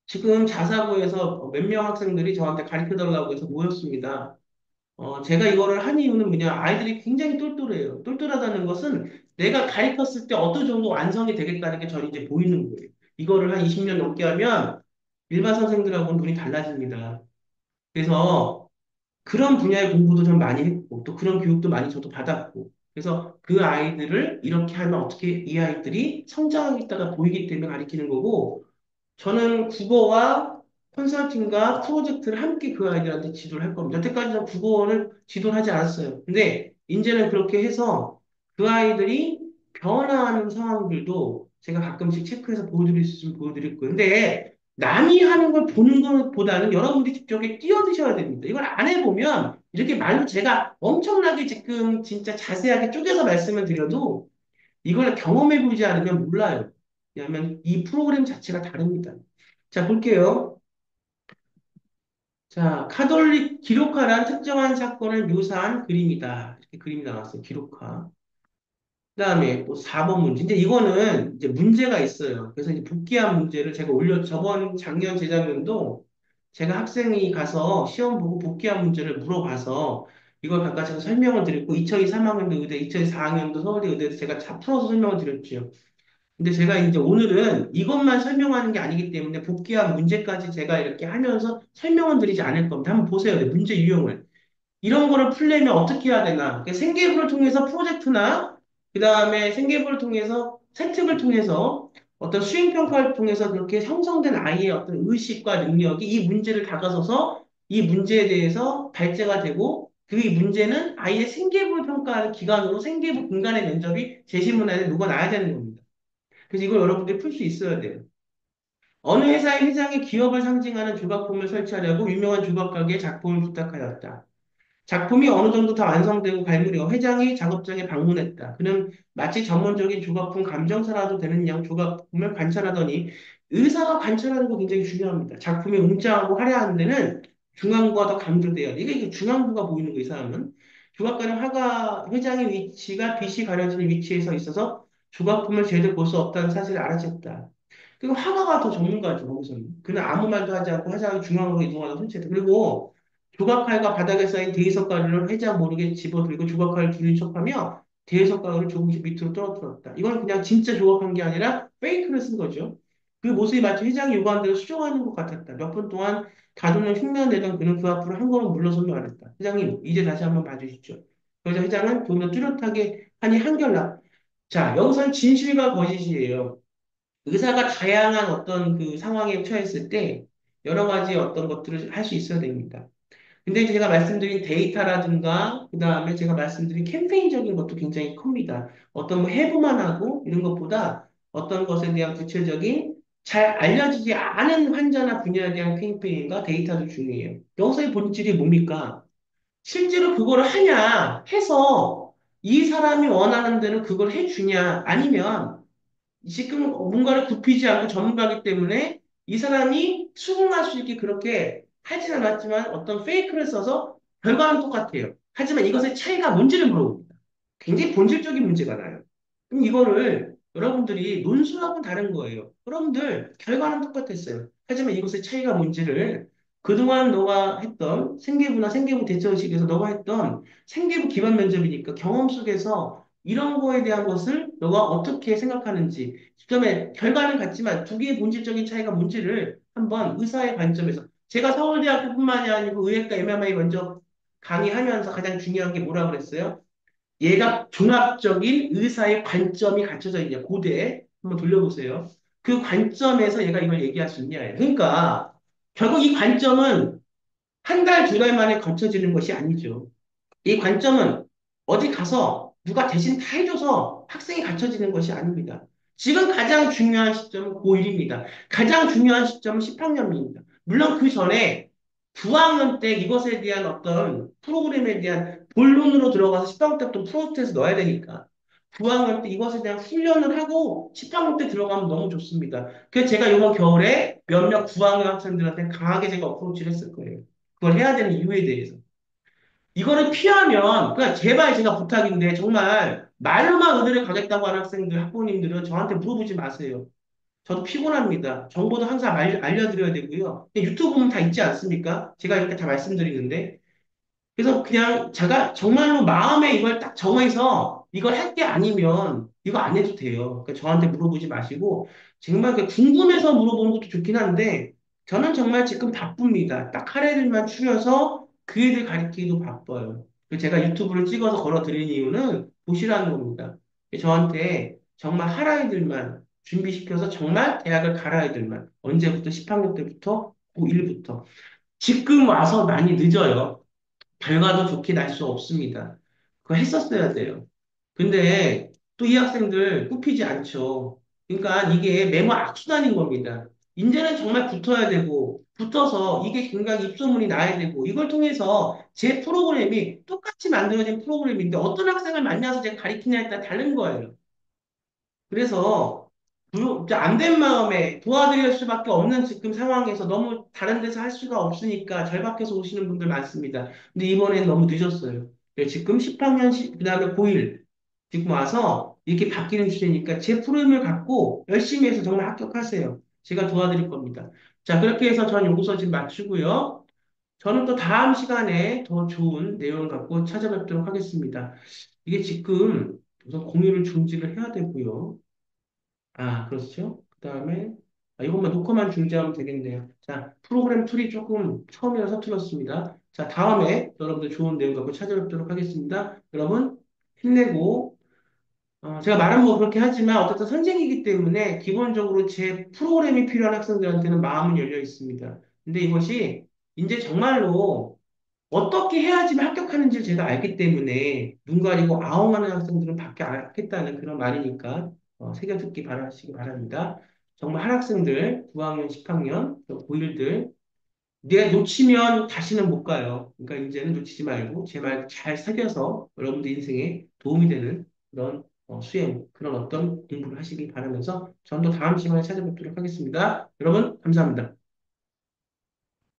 지금 자사고에서 몇 명 학생들이 저한테 가르쳐 달라고 해서 모였습니다. 제가 이거를 한 이유는 뭐냐, 아이들이 굉장히 똘똘해요. 똘똘하다는 것은 내가 가르쳤을 때 어느 정도 완성이 되겠다는 게 저는 이제 보이는 거예요. 이거를 한 20년 넘게 하면 일반 선생들하고는 눈이 달라집니다. 그래서 그런 분야의 공부도 좀 많이 했고, 또 그런 교육도 많이 저도 받았고, 그래서 그 아이들을 이렇게 하면 어떻게 이 아이들이 성장하겠다가 보이기 때문에 가르치는 거고, 저는 국어와 컨설팅과 프로젝트를 함께 그 아이들한테 지도를 할 겁니다. 여태까지는 국어를 지도를 하지 않았어요. 근데 이제는 그렇게 해서 그 아이들이 변화하는 상황들도 제가 가끔씩 체크해서 보여드릴 수 있으면 보여드릴 거예요. 근데 남이 하는 걸 보는 것보다는 여러분들이 직접 뛰어드셔야 됩니다. 이걸 안 해보면 이렇게 말로 제가 엄청나게 지금 진짜 자세하게 쪼개서 말씀을 드려도 이걸 경험해보지 않으면 몰라요. 왜냐하면 이 프로그램 자체가 다릅니다. 자, 볼게요. 자, 카톨릭 기록화란 특정한 사건을 묘사한 그림이다. 이렇게 그림이 나왔어요. 기록화. 그다음에 또 4번 문제. 이제 이거는 이제 문제가 있어요. 그래서 이제 복귀한 문제를 제가 저번 작년 재작년도 제가 학생이 가서 시험 보고 복귀한 문제를 물어봐서 이걸 갖다 제가 설명을 드렸고 2023학년도 의대, 2024학년도 서울대 의대에서 제가 다 풀어서 설명을 드렸죠. 근데 제가 이제 오늘은 이것만 설명하는 게 아니기 때문에 복귀한 문제까지 제가 이렇게 하면서 설명을 드리지 않을 겁니다. 한번 보세요. 네, 문제 유형을. 이런 거를 풀려면 어떻게 해야 되나? 생계부를 통해서 프로젝트나, 그 다음에 생계부를 통해서 세특을 통해서 어떤 수행평가를 통해서 그렇게 형성된 아이의 어떤 의식과 능력이 이 문제를 다가서서 이 문제에 대해서 발제가 되고 그 문제는 아이의 생계부를 평가하는 기관으로 생계부 공간의 면접이 제시문안에 녹아나야 되는 겁니다. 그래서 이걸 여러분들이 풀 수 있어야 돼요. 어느 회사의 회장이 기업을 상징하는 조각품을 설치하려고 유명한 조각가게에 작품을 부탁하였다. 작품이 어느 정도 다 완성되고 갈무려 회장이 작업장에 방문했다. 그는 마치 전문적인 조각품 감정사라도 되는 양 조각품을 관찰하더니 의사가 관찰하는 거 굉장히 중요합니다. 작품이 웅장하고 화려한 데는 중앙부가 더 강조돼야 돼. 이게 중앙부가 보이는 거, 이 사람은. 조각가는 화가 회장의 위치가 빛이 가려지는 위치에 서 있어서 조각품을 제대로 볼 수 없다는 사실을 알아챘다. 그리고 화가가 더 전문가죠, 거기서는. 그는 아무 말도 하지 않고 회장의 중앙으로 이동하다 손짓했다. 그리고 조각칼과 바닥에 쌓인 대리석가루를 회장 모르게 집어들고 조각칼을 두른 척하며 대리석가루를 조금씩 밑으로 떨어뜨렸다. 이건 그냥 진짜 조각한 게 아니라 페이크를 쓴 거죠. 그 모습이 마치 회장이 요구한 대로 수정하는 것 같았다. 몇 분 동안 다둥을 흉내내던 그는 그 앞으로 한 걸음 물러서며 말했다. 회장님, 이제 다시 한번 봐주십시오. 그러자 회장은 좀 더 뚜렷하게 하니 한결락. 자, 여기서는 진실과 거짓이에요. 의사가 다양한 어떤 그 상황에 처했을 때 여러 가지 어떤 것들을 할 수 있어야 됩니다. 근데 제가 말씀드린 데이터라든가, 그 다음에 제가 말씀드린 캠페인적인 것도 굉장히 큽니다. 어떤 뭐 해부만 하고 이런 것보다 어떤 것에 대한 구체적인 잘 알려지지 않은 환자나 분야에 대한 캠페인과 데이터도 중요해요. 여기서의 본질이 뭡니까? 실제로 그걸 하냐 해서 이 사람이 원하는 대로 그걸 해주냐 아니면 지금 뭔가를 굽히지 않고 전문가이기 때문에 이 사람이 수긍할 수 있게 그렇게 하진 않았지만 어떤 페이크를 써서 결과는 똑같아요. 하지만 이것의 차이가 뭔지를 물어봅니다. 굉장히 본질적인 문제가 나요. 그럼 이거를 여러분들이 논술하고는 다른 거예요. 여러분들 결과는 똑같았어요. 하지만 이것의 차이가 뭔지를 그동안 너가 했던 생계부나 생계부 대처의식에서 너가 했던 생계부 기반 면접이니까 경험 속에서 이런 거에 대한 것을 너가 어떻게 생각하는지, 그다음에 결과는 같지만 두 개의 본질적인 차이가 뭔지를 한번 의사의 관점에서 제가 서울대학교뿐만이 아니고 의학과 MMA 먼저 강의하면서 가장 중요한 게 뭐라고 그랬어요? 얘가 종합적인 의사의 관점이 갖춰져 있냐, 고대에 한번 돌려보세요. 그 관점에서 얘가 이걸 얘기할 수 있냐. 그러니까 결국 이 관점은 한 달, 두 달 만에 거쳐지는 것이 아니죠. 이 관점은 어디 가서 누가 대신 다 해줘서 학생이 갖춰지는 것이 아닙니다. 지금 가장 중요한 시점은 고1입니다. 가장 중요한 시점은 10학년입니다. 물론 그 전에 9학년 때 이것에 대한 어떤 프로그램에 대한 본론으로 들어가서 10학년 때부터 프로젝트에서 넣어야 되니까 9학년 때 이것에 대한 훈련을 하고 10학년 때 들어가면 너무 좋습니다. 그래서 제가 이번 겨울에 몇몇 9학년 학생들한테 강하게 제가 어프로치를 했을 거예요. 그걸 해야 되는 이유에 대해서. 이거를 피하면, 그냥 제발 제가 부탁인데, 정말 말로만 의대를 가겠다고 하는 학생들, 학부모님들은 저한테 물어보지 마세요. 저도 피곤합니다. 정보도 항상 알려드려야 되고요. 유튜브 보면 다 있지 않습니까? 제가 이렇게 다 말씀드리는데. 그래서 그냥 제가 정말로 마음에 이걸 딱 정해서 이걸 할 게 아니면 이거 안 해도 돼요. 그러니까 저한테 물어보지 마시고 정말 그 궁금해서 물어보는 것도 좋긴 한데 저는 정말 지금 바쁩니다. 딱 할 애들만 추려서 그 애들 가르치기도 바빠요. 그래서 제가 유튜브를 찍어서 걸어드린 이유는 보시라는 겁니다. 저한테 정말 할 아이들만 준비시켜서 정말 대학을 갈 아이들만 언제부터 10학년 때부터 고1부터 지금 와서 많이 늦어요. 결과도 좋게 날 수 없습니다. 그거 했었어야 돼요. 근데 또 이 학생들 굽히지 않죠. 그러니까 이게 매무 악순환인 겁니다. 이제는 정말 붙어야 되고, 붙어서 이게 굉장히 입소문이 나야 되고, 이걸 통해서 제 프로그램이 똑같이 만들어진 프로그램인데 어떤 학생을 만나서 제가 가리키냐에 따라 다른 거예요. 그래서 안 된 마음에 도와드릴 수밖에 없는 지금 상황에서 너무 다른 데서 할 수가 없으니까 절박해서 오시는 분들 많습니다. 근데 이번엔 너무 늦었어요. 지금 10학년, 그다음에 고1 지금 와서 이렇게 바뀌는 추세니까 제 프로그램을 갖고 열심히 해서 정말 합격하세요. 제가 도와드릴 겁니다. 자, 그렇게 해서 전 여기서 지금 마치고요. 저는 또 다음 시간에 더 좋은 내용을 갖고 찾아뵙도록 하겠습니다. 이게 지금 우선 공유를 중지를 해야 되고요. 아, 그렇죠. 그 다음에, 이것만 녹화만 중지하면 되겠네요. 자, 프로그램 툴이 조금 처음이라 서툴렀습니다. 자, 다음에 여러분들 좋은 내용 갖고 찾아뵙도록 하겠습니다. 여러분, 힘내고, 제가 말은 뭐 그렇게 하지만 어쨌든 선생이기 때문에 기본적으로 제 프로그램이 필요한 학생들한테는 마음은 열려 있습니다. 근데 이것이 이제 정말로 어떻게 해야지만 합격하는지를 제가 알기 때문에 눈 가리고 아웅하는 학생들은 밖에 안 하겠다는 그런 말이니까 새겨 듣기 바라시기 바랍니다. 정말 한 학생들, 9학년, 10학년, 고1들 내가 놓치면 다시는 못 가요. 그러니까 이제는 놓치지 말고 제 말 잘 새겨서 여러분들 인생에 도움이 되는 그런 수행, 그런 어떤 공부를 하시기 바라면서 저는 또 다음 시간에 찾아뵙도록 하겠습니다. 여러분, 감사합니다.